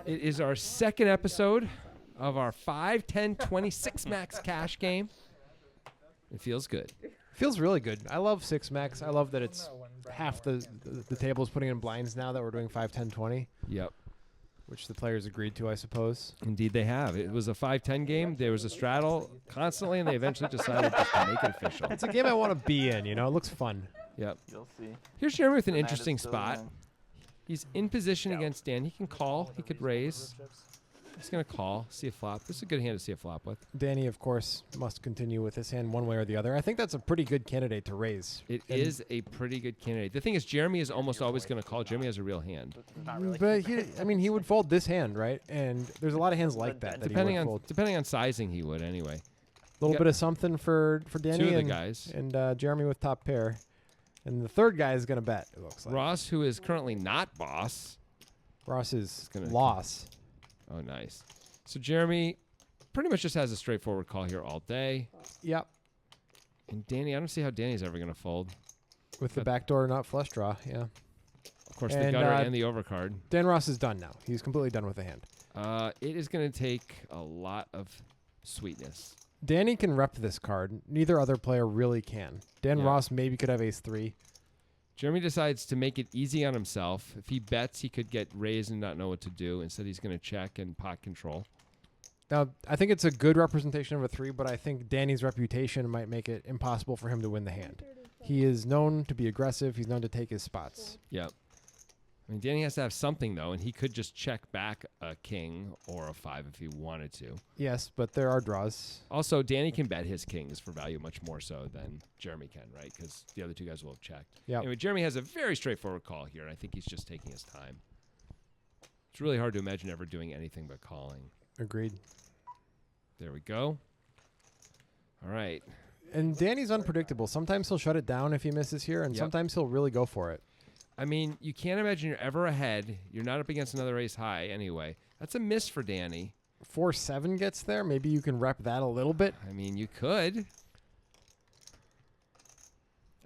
It is our second episode of our 5, 10, 26 max cash game. It feels good. Feels really good. I love 6 max. I love that it's half the table is putting in blinds now that we're doing 5, 10, 20. Yep. Which the players agreed to, I suppose. Indeed, they have. It was a 5-10 game. There was a straddle constantly, and they eventually decided just to make it official. It's a game I want to be in, you know? It looks fun. Yep. You'll see. Here's Jeremy with an The night interesting is still spot. young. He's in position against Dan. He can call. He could raise. He's going to call, see a flop. This is a good hand to see a flop with. Danny, of course, must continue with his hand one way or the other. I think that's a pretty good candidate to raise. It is a pretty good candidate. The thing is, Jeremy is almost always going to call. Jeremy has a real hand. Not really. But he would fold this hand, right? And there's a lot of hands like that. Depending he would on fold. depending on sizing, he would anyway. A little got bit of something for Danny Two of the and, guys. and Jeremy with top pair. And the third guy is going to bet, it looks like. Ross, who is currently not boss. Ross is gonna- loss. Oh, nice. So Jeremy pretty much just has a straightforward call here all day. Yep. And Danny, I don't see how Danny's ever going to fold. With the backdoor not flush draw, yeah. Of course, the And, gutter and the overcard. Dan Ross is done now. He's completely done with the hand. It is going to take a lot of sweetness. Danny can rep this card. Neither other player really can. Dan Yeah. Ross maybe could have ace-3. Jeremy decides to make it easy on himself. If he bets, he could get raised and not know what to do. Instead, he's going to check and pot control. Now, I think it's a good representation of a 3, but I think Danny's reputation might make it impossible for him to win the hand. He is known to be aggressive. He's known to take his spots. Yep. I mean, Danny has to have something, though, and he could just check back a king or a 5 if he wanted to. Yes, but there are draws. Also, Danny can bet his kings for value much more so than Jeremy can, right? Because the other two guys will have checked. Yep. Anyway, Jeremy has a very straightforward call here, and I think he's just taking his time. It's really hard to imagine ever doing anything but calling. Agreed. There we go. All right. And Danny's unpredictable. Sometimes he'll shut it down if he misses here, and Yep. sometimes he'll really go for it. I mean, you can't imagine you're ever ahead. You're not up against another ace high anyway. That's a miss for Danny. 4-7 gets there. Maybe you can rep that a little bit. I mean, you could.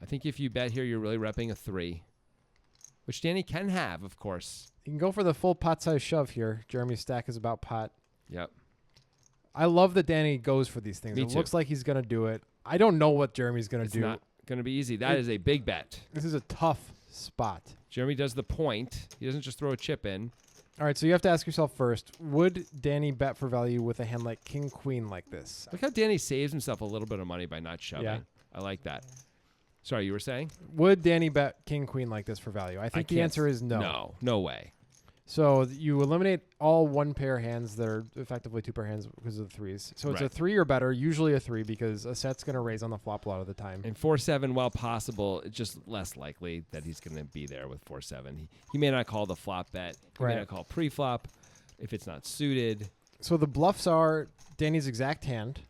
I think if you bet here, you're really repping a 3, which Danny can have, of course. You can go for the full pot size shove here. Jeremy's stack is about pot. Yep. I love that Danny goes for these things. Me It too. looks like he's going to do it. I don't know what Jeremy's going to It's do. not going to be easy. That is a big bet. This is a tough spot. Jeremy does the point. He doesn't just throw a chip in. All right, so you have to ask yourself first, would Danny bet for value with a hand like king-queen like this? Look how Danny saves himself a little bit of money by not shoving. Yeah. I like that. Sorry, you were saying? Would Danny bet king-queen like this for value? I think the can't answer is no. No, no way. So you eliminate all one-pair hands that are effectively two-pair hands because of the 3s. So it's a Right. 3 or better, usually a 3 because a set's going to raise on the flop a lot of the time. And 4-7, while possible, it's just less likely that he's going to be there with 4-7. He may not call the flop bet. He Right. may not call pre-flop if it's not suited. So the bluffs are Danny's exact hand,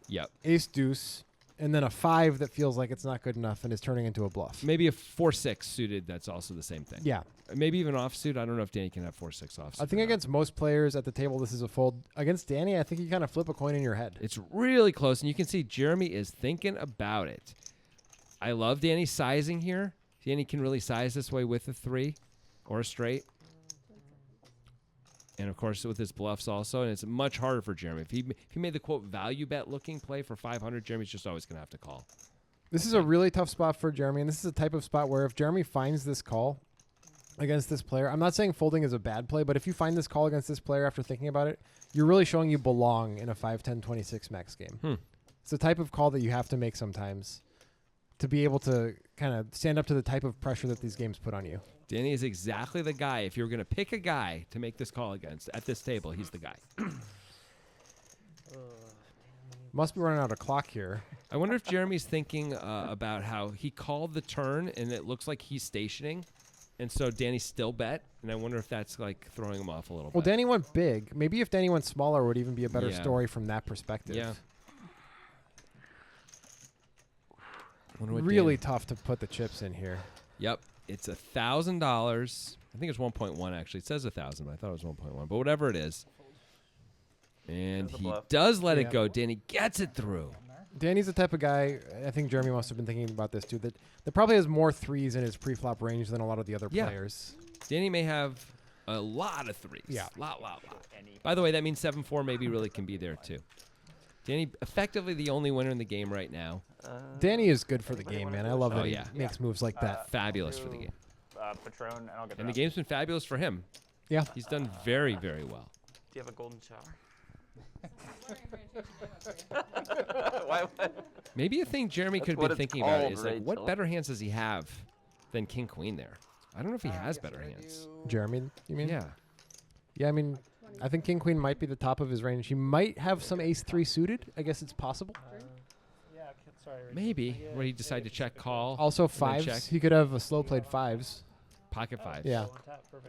Yep. ace-deuce, and then a 5 that feels like it's not good enough and is turning into a bluff. Maybe a 4-6 suited, that's also the same thing. Yeah. Maybe even offsuit. I don't know if Danny can have 4-6 offsuit. I think or not. against most players at the table, this is a fold. Against Danny, I think you kind of flip a coin in your head. It's really close, and you can see Jeremy is thinking about it. I love Danny's sizing here. Danny can really size this way with a 3 or a straight. And, of course, with his bluffs also. And it's much harder for Jeremy. If he made the, quote, value bet looking play for 500, Jeremy's just always going to have to call. This is a really tough spot for Jeremy, and this is a type of spot where if Jeremy finds this call against this player, I'm not saying folding is a bad play, but if you find this call against this player after thinking about it, you're really showing you belong in a 5, 10, 26 max game. It's the type of call that you have to make sometimes to be able to kind of stand up to the type of pressure that these games put on you. Danny is exactly the guy. If you're going to pick a guy to make this call against at this table, he's the guy. Must be running out of clock here. I wonder if Jeremy's thinking about how he called the turn, and it looks like he's stationing. And so Danny still bet, and I wonder if that's like throwing him off a little Well, bit. Danny went big. Maybe if Danny went smaller, it would even be a better Yeah. story from that perspective. Yeah. Wonder what Really Danny- tough to put the chips in here. Yep. It's $1,000. I think it's 1.1 actually. It says 1,000, but I thought it was 1.1. But whatever it is. And That's a he bluff. does let Yeah. it go. Danny gets it through. Danny's the type of guy, I think Jeremy must have been thinking about this too, that probably has more 3s in his pre-flop range than a lot of the other Yeah. players. Danny may have A lot of threes. Yeah. Lot. By the way, that means 7-4 maybe really can be there too. Danny, effectively the only winner in the game right now. Danny is good for the game, man. I love that yeah. he makes moves like that. Fabulous for the game. Patron, and I'll get And the game's been fabulous for him. Yeah. He's done very, very well. Do you have a golden shower? Why? Maybe a thing Jeremy That's could what have been it's thinking about called, is like, what Rachel. better hands does he have than King Queen there? I don't know if he has better hands. Jeremy, you mean? Yeah. Yeah, I mean, I think King Queen might be the top of his range. He might have some Ace 3 suited. I guess it's possible. Maybe where he decided to check call. Also and then check. fives. He could have a slow played fives. Pocket fives. Yeah.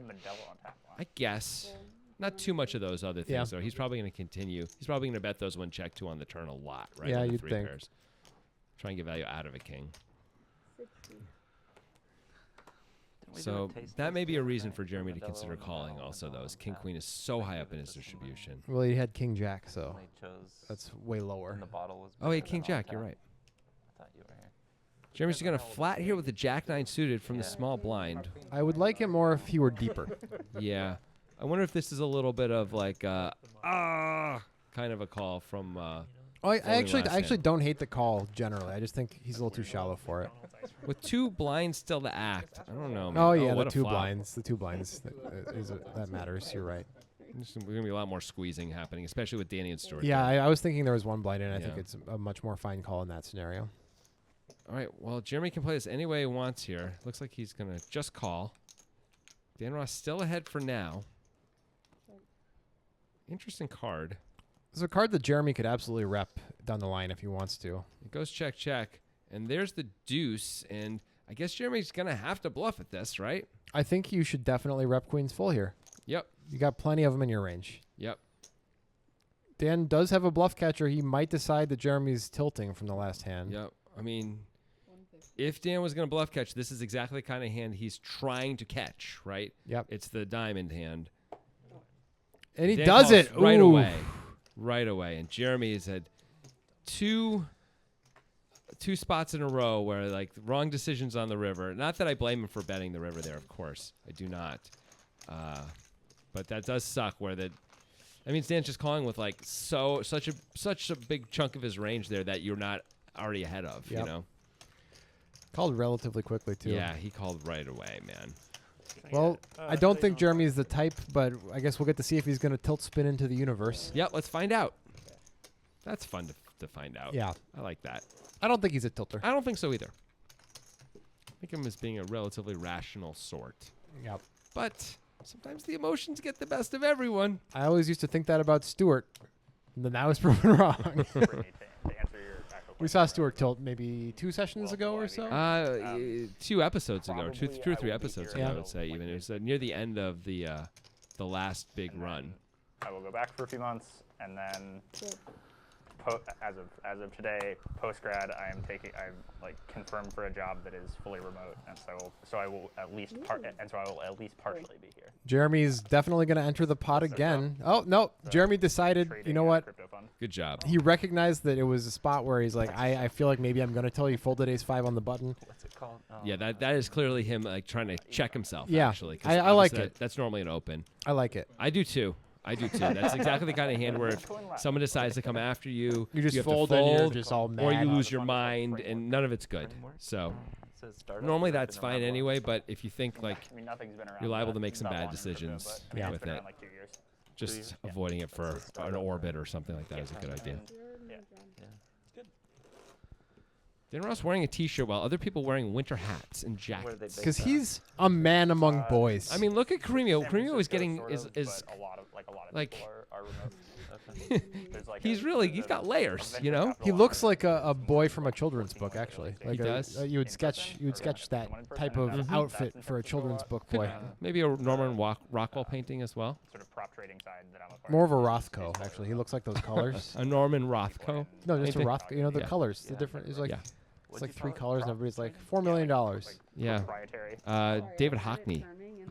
Medella on tap line. I guess. Not too much of those other things, Yeah. though. He's probably going to continue. He's probably going to bet those one check two on the turn a lot, right? Yeah, on the you'd three think. pairs. Try and get value out of a king. So that may be a reason for Jeremy to consider calling also, though, is King Queen is so high up in his distribution. Well, he had King Jack, so Only chose that's way lower. when the bottle was Oh, wait, better King than on Jack, you're tap. right. I thought you were here. Jeremy's going to flat here with the Jack 9 suited from the small blind. I would like it more if he were deeper. Yeah. I wonder if this is a little bit of like kind of a call from I Only actually last hand. don't hate the call generally. I just think he's a little too shallow for it. with two blinds still to act. I don't know, man. Oh yeah, what the a two flop. blinds. The 2 blinds that matters. You're right. There's going to be a lot more squeezing happening, especially with Danny and Stuart. Yeah, I was thinking there was 1 blind, and I think Yeah. it's a much more fine call in that scenario. All right. Well, Jeremy can play this any way he wants here. Looks like he's going to just call. Dan Ross still ahead for now. Interesting card. It's a card that Jeremy could absolutely rep down the line if he wants to. It goes check, check. And there's the deuce. And I guess Jeremy's going to have to bluff at this, right? I think you should definitely rep Queens full here. Yep. You got plenty of them in your range. Yep. Dan does have a bluff catcher. He might decide that Jeremy's tilting from the last hand. Yep. I mean, if Dan was going to bluff catch, this is exactly the kind of hand he's trying to catch, right? Yep. It's the diamond hand. And he Dan does calls it right Ooh. away. Right away. And Jeremy has had two spots in a row where, like, wrong decisions on the river. Not that I blame him for betting the river there, of course. I do not. But that does suck where that means Dan's just calling with, like, such a big chunk of his range there that you're not already ahead of, you Yep. know? Called relatively quickly, too. Yeah, he called right away, man. Well, I don't think Jeremy's the type, but I guess we'll get to see if he's going to tilt spin into the universe. Yep, let's find out. That's fun to find out. Yeah. I like that. I don't think he's a tilter. I don't think so either. I think of him as being a relatively rational sort. Yep. But sometimes the emotions get the best of everyone. I always used to think that about Stuart. And then that was proven wrong. To answer your actual We saw Stuart tilt maybe 2 sessions ago or so. 2 episodes ago, two probably or I three will be episodes here ago, I until, would say even. It was near the end of the last big run. I will go back for a few months, and then as of today, post grad, I'm like confirmed for a job that is fully remote, and so I will at least partially be here. Jeremy's definitely going to enter the pot again. Oh, no. Jeremy decided, you know what? Crypto fund. Good job. He recognized that it was a spot where he's like, I feel like maybe I'm going to tell you folded ace 5 on the button. What's it called? Oh, Yeah, that is clearly him like trying to check himself. Yeah, Actually, 'cause I like obviously it. That's normally an open. I like it. I do too. That's exactly the kind of hand where if someone decides to come after you, You just have fold to and you're fold, just all mad. or you lose your mind, and none of it's good. So It says startup, normally it's that's been fine around anyway. But if you think like I mean, nothing's been around. you're liable that to make some long bad in crypto, decisions but I mean, it's with been it, around like 2 years. just Yeah. avoiding it for an orbit or something like that is a good idea. Dan Ross wearing a T-shirt while other people wearing winter hats and jackets. Because he's a man among boys. I mean, look at Caremio. San Caremio is Francisco, getting sort is of, is but a lot of like- people are remote. There's like he's got layers, you know? he looks like a boy from a children's book, actually. Like does? you would sketch that type of outfit for a children's book boy. Maybe a Norman Rockwell painting as well. sort of prop trading side that I'm a part More of. of a Rothko, actually. He looks like those colors. A Norman Rothko. No, just a Painting? Rothko. You know the Yeah. colors. The different. It's like Yeah. it's like 3 colors, and everybody's like $4 million. Yeah. Proprietary. David Hockney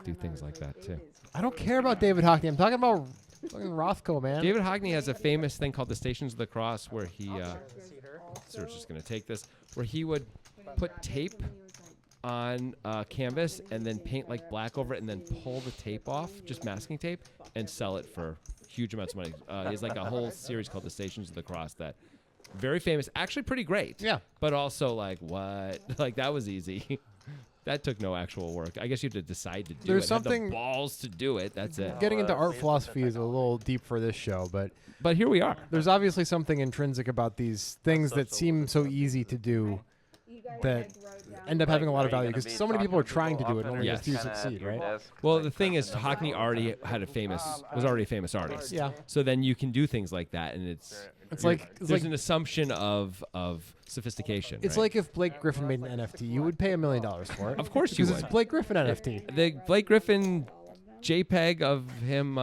do things like that too. I don't care about David Hockney. I'm talking about fucking Rothko, man. David Hockney has a famous thing called the Stations of the Cross, where he. So we're just gonna take this, where he would put tape on canvas and then paint like black over it and then pull the tape off, just masking tape, and sell it for huge amounts of money. He has like a whole series called the Stations of the Cross that very famous, actually pretty great. Yeah. But also like what? Like that was easy. That took no actual work. I guess you have to decide to do There's it. Have the something- balls to do it. That's it. Getting into art philosophy is a little deep for this show, but But here we are. there's obviously something intrinsic about these things that seem so easy to do that end up having a lot of value because so many people are trying to do it and only Yes. a few succeed, right? Well, the thing is, Hockney already was already a famous artist. Yeah. So then you can do things like that, and it's there's an assumption of sophistication. It's right? like if Blake Griffin made an NFT, you would pay $1 million for it. Of course you because it's would. Blake Griffin NFT. The Blake Griffin JPEG of him,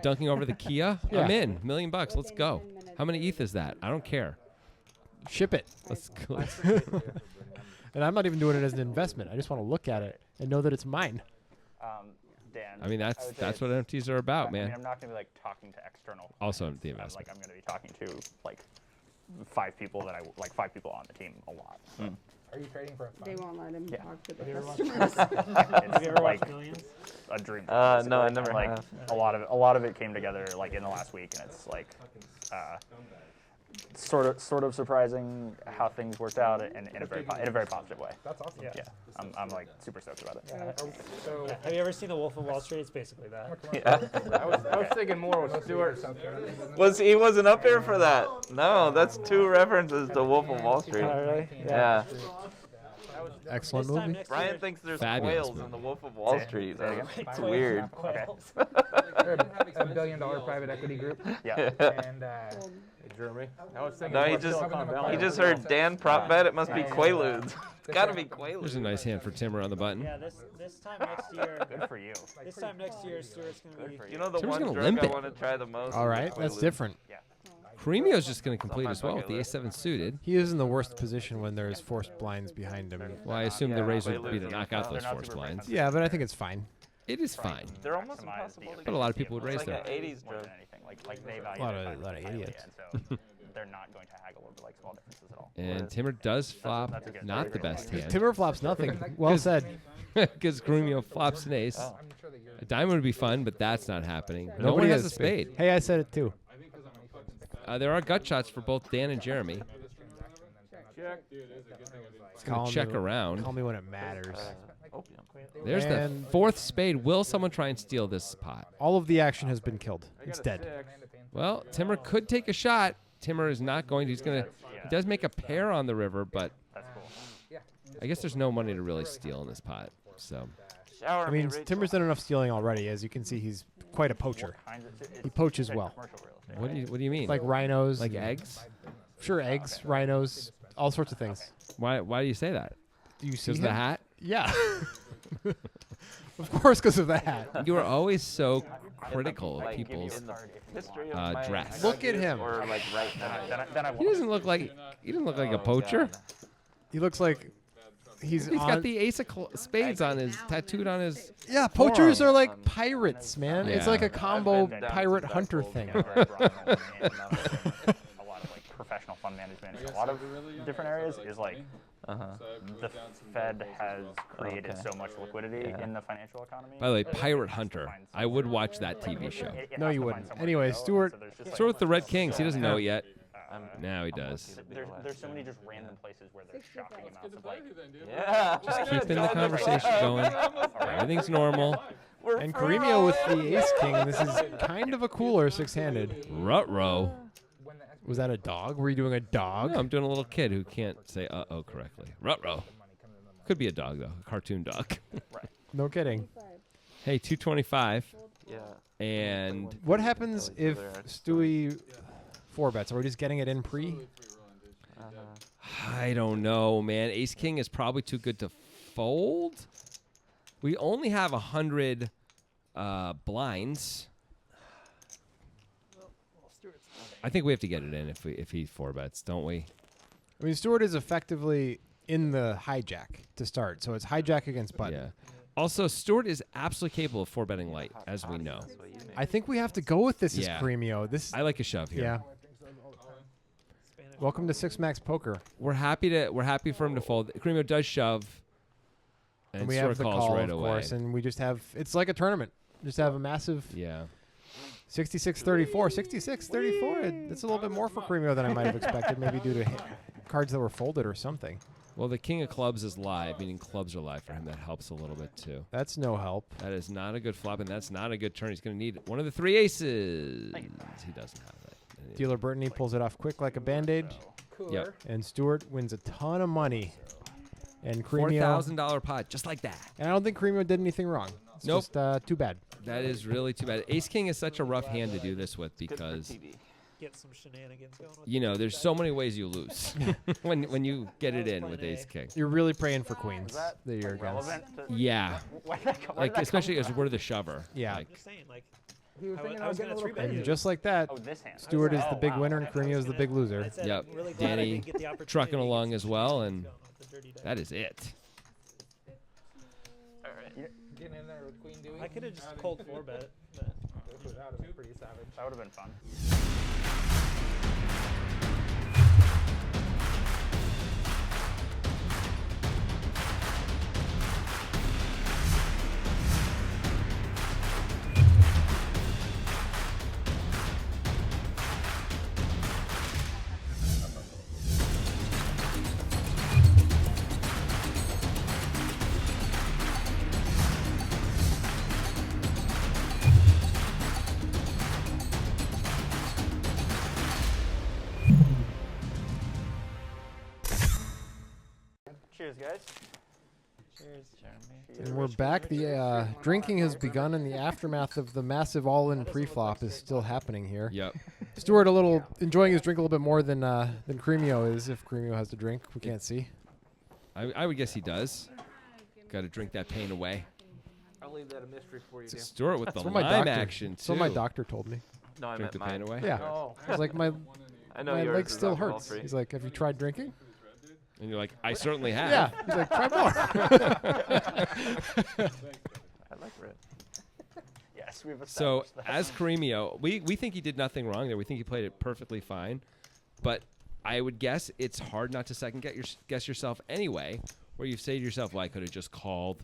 dunking over the Kia. Yeah. I'm in. $1 million. Let's go. How many ETH is that? I don't care. Ship it. Let's go. And I'm not even doing it as an investment. I just want to look at it and know that it's mine. Dan. I mean, would that's say what NFTs are about, I mean, man. I'm not gonna be like talking to external. Also, clients. the I'm, investment. I'm gonna be talking to like 5 people that five people on the team a lot. So Are you trading for a They fund? won't let him Yeah. talk to the Have you ever watched customers. it's Have you ever like watched Millions? a dream. No, I basically. never like, have. A lot of it came together like in the last week, and it's like sort of surprising how things worked out in a very positive way. That's awesome. Yeah, I'm like super stoked about it. Yeah. So Have you ever seen The Wolf of Wall Street? It's basically that. Yeah. I was thinking more with Stuart. He wasn't up here for that? No, that's 2 references to Wolf of Wall Street. Oh, really? Yeah. Excellent This time movie. next Brian year- thinks there's Fabulous quails in movie. the Wolf of Wall Street. Say it again. It's Quails, weird. not quails. They're a $1 billion private equity group. Yeah. And Jeremy? I was thinking No, he more just Silicon Valley. he just heard Dan prop bet. It must be Quaaludes. It's got to be Quaaludes. There's a nice hand for Timmer on the button. Yeah, this time next year. Good for you. This time next year, Stuart's gonna be. You know the Tim's one gonna drug limp I it. want to try the most. All is right, that's Quaaludes. different. Premio's just going to complete my as well with bucket the list. A7 suited. He is in the worst position when there's forced blinds behind him. Well, I assume the Yeah, raise they would be to lose knock on out the those top. force They're not super blinds. Yeah, but I think it's fine. It is fine. They're almost Maximize impossible the to But a lot of people would efficiency raise of that. the Like a 80s more than drug. anything. Like they value Lot it of highly, idiots. and so they're not going to haggle over like small differences at all. And Timmer does flop that's a good- not the very best good hand. Timber flops nothing. Well said. Because Grumio flops an ace. Oh. A diamond would be fun, but that's not happening. No one Nobody has a spade. Hey, I said it too. There are gut shots for both Dan and Jeremy. Call Check me, around. Call me when it matters. Opium. There's And- the 4th spade. Will someone try and steal this pot? All of the action has been killed. It's dead. Well, Timmer could take a shot. Timmer is not going to. He's going to. He does make a pair on the river, but That's cool. I guess there's no money to really steal in this pot. So Shower I me, mean, Rachel. Timber's done enough stealing already. As you can see, he's quite a poacher. He poaches well. Commercial real estate. what do you mean? Like rhinos. Like and- eggs? Sure, eggs, rhinos, all sorts of things. Why do you say that? Do you see Because the him? hat? Yeah. Of course, because of the hat. You are always so critical of Like, people's. in the history of my dress. Look at him. Or like right now. Then I He doesn't look like a Oh, poacher. God. He looks like he's He's on. got the ace of spades on his tattooed on his. Yeah, poachers forearm. are like pirates, man. It's Yeah. like a combo I've been down pirate since hunter that thing. a lot of like professional fund management in a lot of different areas is like the Fed has created Okay. so much liquidity Yeah. in the financial economy. By the way, that it Pirate has to Hunter. find I would watch that TV show. it No, has you to find wouldn't. somewhere to Anyway, go, and Stuart- so there's just, Sort like, of the Red Kings. He doesn't know it yet. Now he does. there's so many just random places where there's shocking amounts of like Yeah. Just keeping the conversation going. Everything's normal. And Caremio with the ace king. This is kind of a cooler six-handed. Rut-row. Was that a dog? Were you doing a dog? No, I'm doing a little kid who can't say uh-oh correctly. Rut-row. Could be a dog, though. A cartoon dog. No kidding. Hey, 225. Yeah. And What happens Really if there, it's Stewie four bets? Are we just getting it in pre? I don't know, man. Ace King is probably too good to fold. We only have 100 blinds. I think we have to get it in if he four bets, don't we? I mean, Stewart is effectively in the hijack to start, so it's hijack against button. Yeah. Also, Stewart is absolutely capable of four betting light, as we know. I think we have to go with this Yeah. as Caremio. This, I like a shove here. yeah. Welcome to Six Max Poker. We're happy for him to fold. Cremo does shove. And we Stewart have the calls call, right of away. course, and we just have, it's like a tournament. Just have a massive Yeah. 66-34. 66-34. It's a little bit more for Cremio than I might have expected, maybe due to cards that were folded or something. Well, the king of clubs is live, meaning clubs are live for him. That helps a little bit too. That's no help. That is not a good flop, and that's not a good turn. He's going to need one of the 3 aces. He doesn't have it. Dealer Brittany pulls it off quick like a Band-Aid, Cooler. Yep. and Stewart wins a ton of money. And Cremio, $4,000 pot, just like that. and I don't think Cremio did anything wrong. It's Nope. just too bad. That is really too bad. Ace King is such a rough hand to do this with because, Get some shenanigans going. With you know, there's so many ways you lose when you get it in with Ace King. You're really praying for queens that you're against. Relevant to, Yeah. Like, especially as we're the shover. Yeah. Like, I'm just saying, like, He was I thinking I was getting gonna a little 3-bet crazy. you. And just like that, oh, this hand. Stewart is Oh, the big wow. winner and Cremio is the big I loser. said, Yep. I'm really glad I Danny didn't get the opportunity trucking to along get as some well, shenanigans and going with the dirty dice. that is it. Getting in there with Queen Dewey. I could have just cold 4-bet, but That would have been pretty savage. That would have been fun. Cheers, guys. cheers. And we're back. The drinking has begun, and the aftermath of the massive all-in pre-flop is still happening here. Yep. Stewart enjoying his drink a little bit more than Cremio is. If Cremio has to drink, we can't see. I would guess he does. Got to drink that pain away. I'll leave that a mystery for you. It's Stewart with the That's what my lime doctor. action, That's too. what my doctor told me. No, I Drink meant the pain mine. away? Yeah. Oh. He's like, my I know my yours leg is still alcohol hurts. free. He's like, have you tried drinking? And you're like, I certainly have. Yeah. He's like, try more. I like red. Yes, we've So, established that. as Cremio, we think he did nothing wrong there. We think he played it perfectly fine. But I would guess it's hard not to guess yourself anyway, where you say to yourself, well, I could have just called.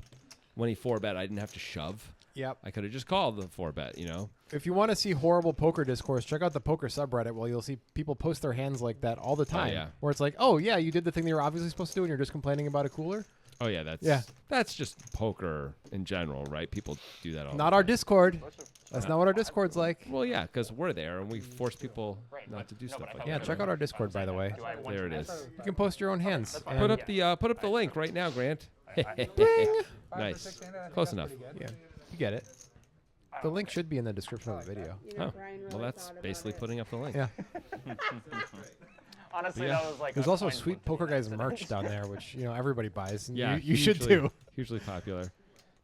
When he 4-bet, I didn't have to shove. Yep. I could have just called the 4-bet, you know? If you want to see horrible poker discourse, check out the poker subreddit. Well, you'll see people post their hands like that all the time. yeah. Where it's like, oh, yeah, you did the thing they were obviously supposed to do, and you're just complaining about a cooler. Oh, yeah, that's just poker in general, right? People do that all Not the our time. Discord. That's not what our Discord's like. Well, yeah, because we're there, and we force people not to do stuff like Yeah, that. check out our Discord, by the way. Do I want There to it is. You can post your own hands. fine. Put and- up the link right now, Grant. Nice. Close enough. Yeah, you get it. The link should be in the description of the video. Oh, well, that's basically putting up the link. Yeah. Honestly, Yeah. that was like. There's a also coin sweet flip Poker to the Guys exit. merch down there, which everybody buys. And Yeah, you should hugely- too. Hugely popular.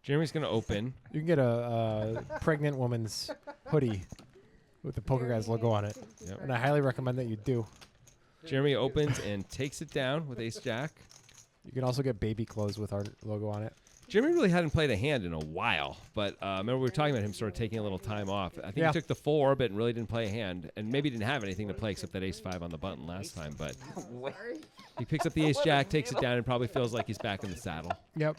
Jeremy's going to open. You can get a pregnant woman's hoodie with the Poker Guys logo on it, Yep. and I highly recommend that you do. Jeremy opens and takes it down with ace jack. You can also get baby clothes with our logo on it. Jeremy really hadn't played a hand in a while, but remember we were talking about him sort of taking a little time off. I think Yeah. he took the full orbit and really didn't play a hand, and maybe didn't have anything to play except that ace-5 on the button last time, but he picks up the ace-jack, takes it down, and probably feels like he's back in the saddle. Yep.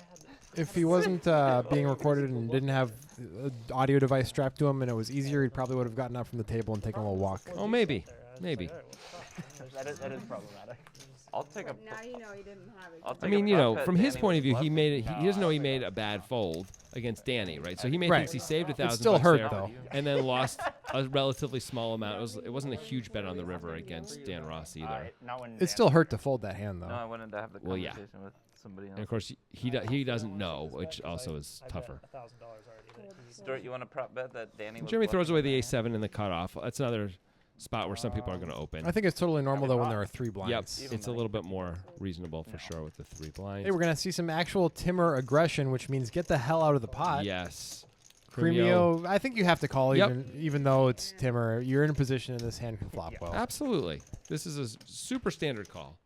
If he wasn't being recorded and didn't have an audio device strapped to him and it was easier, he probably would have gotten up from the table and taken a little walk. Oh, maybe. Maybe. That is problematic. I'll take a. Now you know he didn't have it. I'll I take mean, a you prop know, bet from his Danny point of view, was he bluffing. made it. He doesn't know he made a bad fold against Danny, right? So he Right. thinks he saved $1,000. still hurt, there, though. and then lost a relatively small amount. It wasn't a huge bet on the river against Dan Ross either. Not when It still hurt to fold that hand, No, though. I wanted to have the Well, yeah. conversation with somebody else. And of course, he doesn't know, which also is I bet tougher. $1,000 already. That he's Stuart, you want to prop bet that Danny was Jeremy throws bluffing? away the ace-7 in the cutoff. That's another spot where some people are going to open. I think it's totally normal, though, when there are 3 Yep, blinds. it's a little bit more reasonable for sure with the 3 blinds. Hey, we're going to see some actual Timmer aggression, which means get the hell out of the pot. Yes. Cremio, I think you have to call Yep. even though it's Timmer. You're in a position and this hand can flop well. Absolutely. This is a super standard call.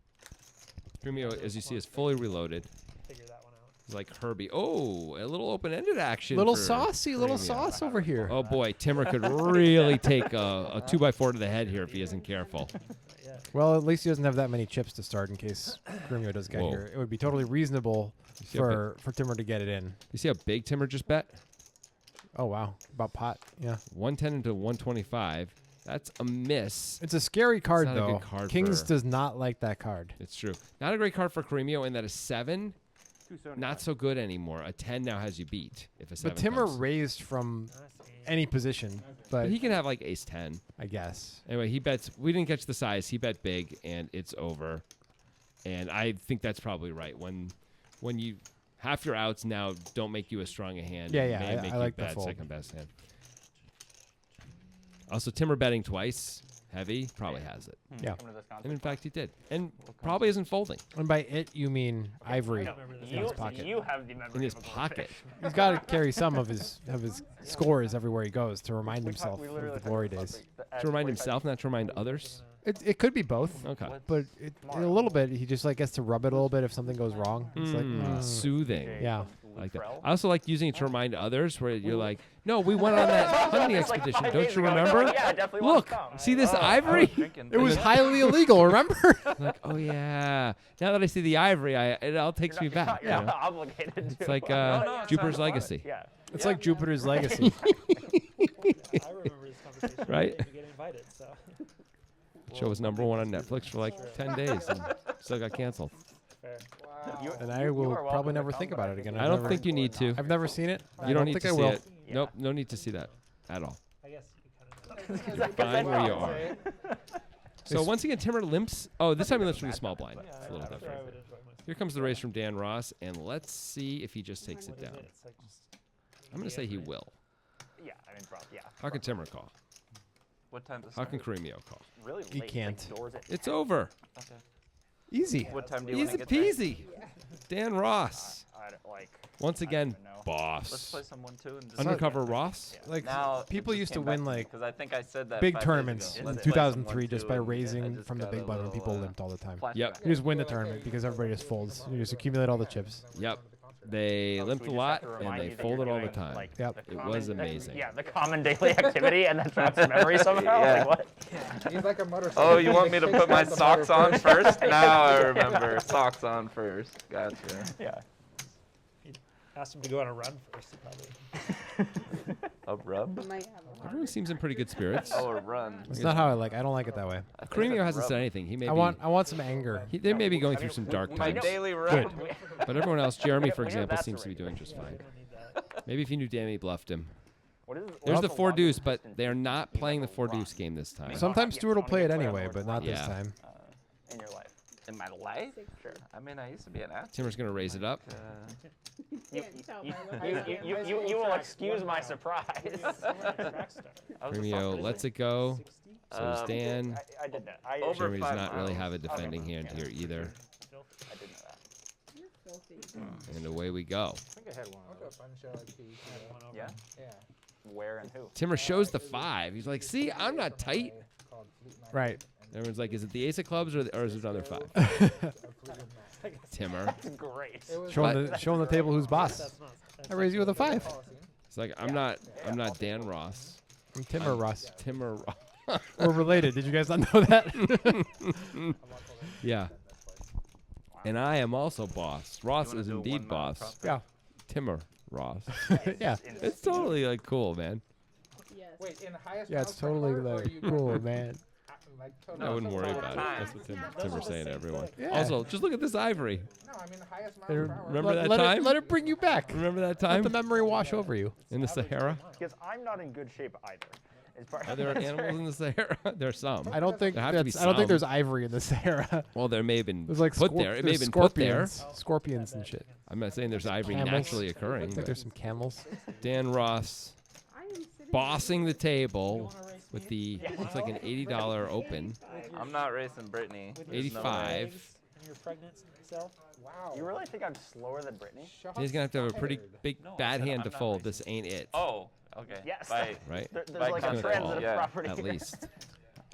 Cremio, as you see, is fully reloaded. figure that one out. He's like Herbie. Oh, a little open-ended action. Little for saucy, little Cremio. sauce over here. Oh boy, Timmer could really take a 2x4 to the head here if he isn't careful. Well, at least he doesn't have that many chips to start in case Grumio does get Whoa. here. It would be totally reasonable see how for Timur to get it in. You see how big Timur just bet? Oh, wow. About pot. Yeah. 110 into 125. That's a miss. It's a scary card, not a though. good card Kings for- does not like that card. It's true. Not a great card for Caremio in that a 7, not so good anymore. A 10 now has you beat if a 7 But Timur comes. raised from Nice game. any position, But but he can have like ace 10. I guess. Anyway, he bets. We didn't catch the size. He bet big, and it's over. And I think that's probably right. When you half your outs now don't make you as strong a hand. Yeah, it yeah, may I make like you the bad fold. second best hand. Also, Timur betting twice, heavy, probably has it. Yeah. Come to this And in concert. fact, he did. And probably isn't folding And by it, you mean Ivory. don't remember this in You, his pocket. you have the memory in his of a pocket. goldfish. He's got to carry some of his scores everywhere he goes to remind We talked- himself we of literally the talked glory about days. at To remind 45 himself, not to remind others. It could be both, Okay. but in a little bit, he just like gets to rub it a little bit if something goes wrong. It's like, Soothing. yeah. I like that. Frel. I also like using it to remind others where you're like, no, we went on that hunting It's like expedition. 5 Don't days you ago. remember? Yeah, I definitely want Look, to come. see this Oh, ivory? It was highly illegal, remember? Like, oh yeah. Now that I see the ivory, it all takes me back. You're you not know? obligated to. It's like no, it's Jupiter's not Legacy, Yeah. It's like Jupiter's Legacy. I remember this conversation. Right? I didn't even get invited, so. Show was #1 on Netflix for like 10 days and still got canceled. Fair. You- And I you will are welcome probably to never come, think but about it again. I don't think you need to. I've never seen it. I You don't need think to I see will. it. Yeah. Nope, no need to see that at all. I guess you kind of. You're fine where you are. So once again, Timur limps. Oh, this time he limps from the small blind. Yeah, It's a little I'm sure I different. would enjoy myself. Here comes the raise from Dan Ross, and let's see if he just takes it What is down. it? It's like just I'm going to say he will. Yeah, I mean, probably, yeah. How can Timur call? What time does How it can start? Caremio call? Really He late, can't. Like doors at It's 10. over. Okay. Easy. What time do you want Easy to get there? peasy. Dan Ross. I don't, like, Once again, even know. Let's play boss. some 1-2 and just Undercover Ross. Like Now people used to win like because I think I said that big 5 days tournaments ago. in Let's play some 2003 just 1-2 by and I raising just from the got big a blind when people little, limped all the time. Yep. You just win the tournament because everybody just folds. You just accumulate all the chips. Yep. They Oh, so limped we a just lot, have to and remind they you that folded you're all the doing, time. like, Yep. the It common- was amazing. Yeah, the common daily activity, and then tracks memory somehow. Yeah. Like, what? He's like a motorcycle. Oh, you want me to He put my kickstarts the socks motor on first? Now I remember. Socks on first. Gotcha. Yeah. asked him to go on a run first, probably. A rub? Might have a Everyone seems in pretty good spirits. Oh, a run. It's not how I like. I don't like it that way. I think Caremio a hasn't rub. said anything. He may I want some anger. they may be going through some dark My times. daily rub. But everyone else, Jeremy, for We know example, that's seems to be a doing regular. just Yeah, fine. we don't need that. Maybe if you knew Danny bluffed him. What is, There's what's the four longest deuce, but distance they are you not can playing the ever four run deuce game this time. Sometimes Yeah, Stuart will I play it wanna get anyway, more but not this Yeah. time. in your life? In my life? Sure. I mean, I used to be an athlete. Timur's gonna raise it up. You, Can't tell you, by you, looking you, at you, him. you, you will excuse my surprise. I was a Caremio sophomore. lets it go. So does Dan. I did that. I, Over Jeremy does 5 not really miles. have a defending hand here either. I did know that. You're filthy. And away we go. I think I had one. I'll go fun show like these. Yeah? Yeah. Where and who? Timur shows the 5. He's like, see, I'm not tight. Called Fleet Night. Right. Everyone's like, is it the ace of clubs or is it another 5? A Fleetwood Mac. Timur. That's great. It was Showing the table who's boss. That's not. I raise you with a 5. policy. It's like, I'm not Dan Ross. I'm Timur Ross. Timur Ross. We're related. Did you guys not know that? Yeah. And I am also boss. Ross wanna is do a indeed 1 mile boss. profit? Yeah. Timur Ross. Yeah. It's totally like cool, man. Yes. Wait, in highest Yeah, it's mouse totally card, or like you cool, man. like I total wouldn't worry total about it. time? That's what Those Timur's are the saying to same everyone. thing. Yeah. Also, just look at this ivory. No, I mean the highest mouse There- per hour. Remember that let time? It, let it bring you back. Remember that Let time the memory wash over you. in the Sahara? Because I'm not in good shape either. Is part Are there animals in the Sahara? There are some. I don't think There have to be that's. I don't think some. there's ivory in the Sahara. Well, there may have been There's like put there. It may have there's been put there. scorpions and shit. I'm not saying there's ivory Camels. naturally I occurring. think But there's some camels. Dan Ross I am sitting bossing the table with the looks like an $80 open. I'm not racing Brittany. There's no way. 85. And you're pregnant self. Wow. You really think I'm slower than Brittany? He's gonna have to have a pretty fired. big No, I bad said hand I'm to not fold. racing. This ain't it. Oh, okay. Yes. By, Right? There's By like a gonna transitive call, yeah. property. At here. least.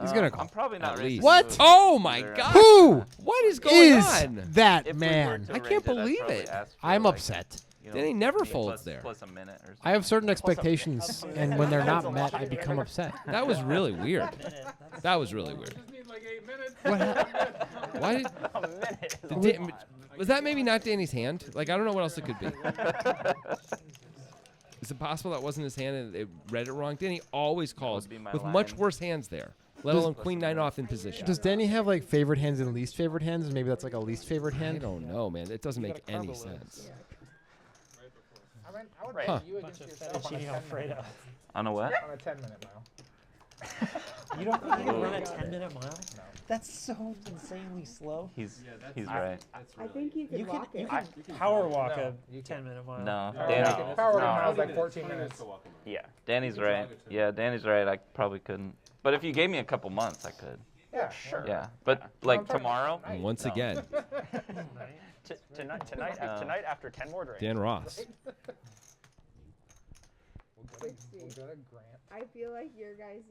He's gonna call. I'm probably not At racing. least. What? you Oh my either. God! Who What is going is on? that If we were man? to I range can't it, I'd believe probably it. ask for, I'm like, upset. You know, Danny never plus- folds there. Plus a minute or something. I have certain expectations, and when they're not met, I become upset. That was really weird. That was really weird. What happened? Why did? A minute. Was that maybe not Danny's hand? Like, I don't know what else it could be. Is it possible that wasn't his hand and they read it wrong? Danny always calls be my with much line. worse hands there, let alone queen nine off in position. Does Danny have like favorite hands and least favorite hands? Maybe that's like a least favorite I hand. don't know, man. It doesn't make got a any carbo load. sense. I mean, I would Right. bet you Bunch against of yourself on a fettuccine 10 Alfredo. minute, On a what? on a 10-minute mile. You don't think you can run a Oh. 10-minute mile? No. That's so insanely slow. He's right. I think you could You walk could, you it. could power walk No, a you can't. 10-minute mile. No, Oh, Danny. no. Power No. mile is like 14 minutes. Yeah. Danny's right. Yeah, Danny's right. I probably couldn't. But if you gave me a couple months, I could. Yeah, Sure. Yeah. But like I'm talking tomorrow. And once No. again, Tonight after 10 more drinks. Dan Ross. We'll go to Grant. I feel like your guys'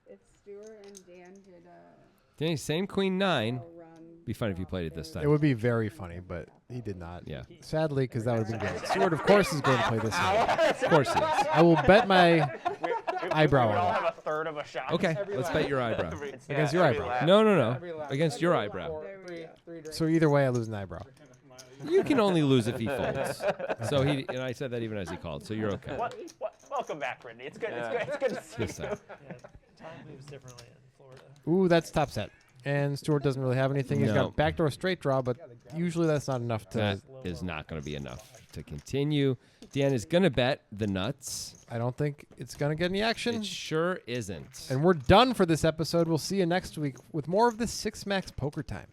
if Stuart and Dan did Danny, same queen nine. a run. Be fun if you played it this time. It would be very funny, but he did not. Yeah, Sadly, because that would have been good. Stuart, of course, is going to play this hand. of course he is. I will bet my eyebrow We would all on it. have a third of a shot. Okay, Every let's lap. bet your eyebrow. Against your every eyebrow. lap. No, no, Every no. lap. Against your eyebrow. There we go. Three drinks. So either way, I lose an eyebrow. You can only lose if he folds. So and I said that even as he called. So you're okay. What? Welcome back, Brittany. It's good. Yeah. It's good to see This you. time. Yeah, time moves differently in Florida. Ooh, that's top set. And Stuart doesn't really have anything. He's No. got backdoor straight draw, but usually that's not enough to. That is not going to be enough to continue. Dan is going to bet the nuts. I don't think it's going to get any action. It sure isn't. And we're done for this episode. We'll see you next week with more of the Six Max Poker Time.